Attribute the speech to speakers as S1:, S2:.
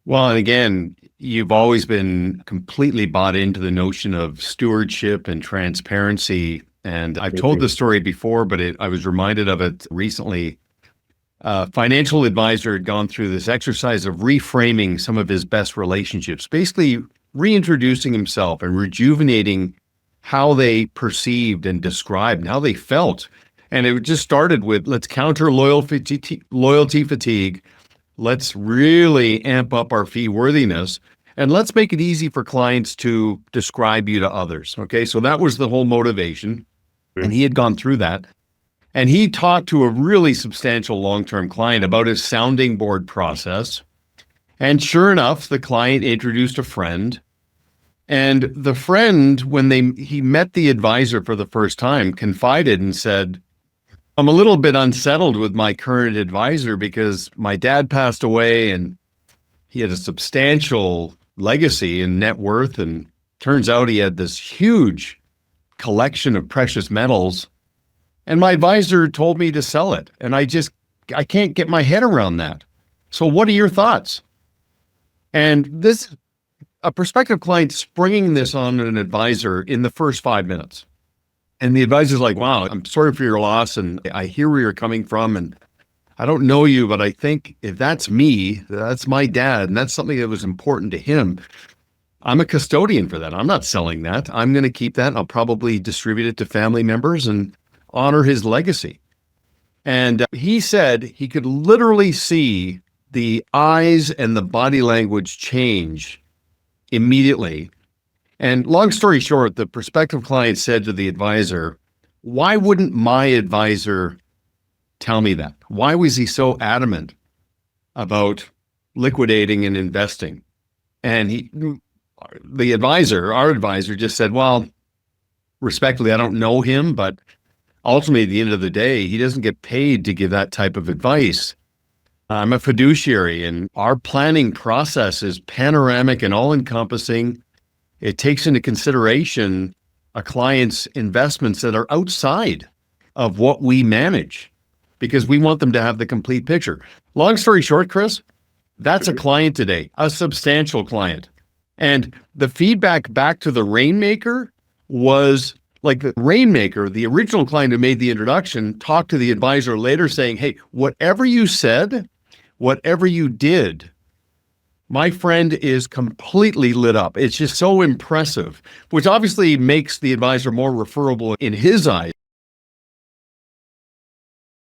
S1: Well, and again, you've always been completely bought into the notion of stewardship and transparency. And I've told
S2: Mhm.
S1: this story before, but I was reminded of it recently. A financial advisor had gone through this exercise of reframing some of his best relationships, basically reintroducing himself and rejuvenating how they perceived and described and how they felt. And it just started with let's counter loyalty fatigue. Let's really amp up our fee worthiness and let's make it easy for clients to describe you to others. Okay. So that was the whole motivation. And he had gone through that. And he talked to a really substantial long-term client about his sounding board process. And sure enough, the client introduced a friend. And the friend, when he met the advisor for the first time, confided and said, I'm a little bit unsettled with my current advisor because my dad passed away and he had a substantial legacy and net worth. And turns out he had this huge collection of precious metals. And my advisor told me to sell it. And I can't get my head around that. So what are your thoughts? And this, a prospective client springing this on an advisor in the first 5 minutes. And the advisor's like, wow, I'm sorry for your loss. And I hear where you're coming from. And I don't know you, but I think if that's me, that's my dad. And that's something that was important to him. I'm a custodian for that. I'm not selling that. I'm going to keep that. I'll probably distribute it to family members and honor his legacy. And he said he could literally see the eyes and the body language change immediately. And long story short, the prospective client said to the advisor, why wouldn't my advisor tell me that? Why was he so adamant about liquidating and investing? And our advisor just said, well, respectfully, I don't know him, but ultimately, at the end of the day, he doesn't get paid to give that type of advice. I'm a fiduciary, and our planning process is panoramic and all-encompassing. It takes into consideration a client's investments that are outside of what we manage because we want them to have the complete picture. Long story short, Chris, that's a client today, a substantial client. And the feedback back to the Rainmaker was like the Rainmaker, the original client who made the introduction, talked to the advisor later saying, hey, whatever you said, whatever you did, my friend is completely lit up. It's just so impressive, which obviously makes the advisor more referable in his eyes.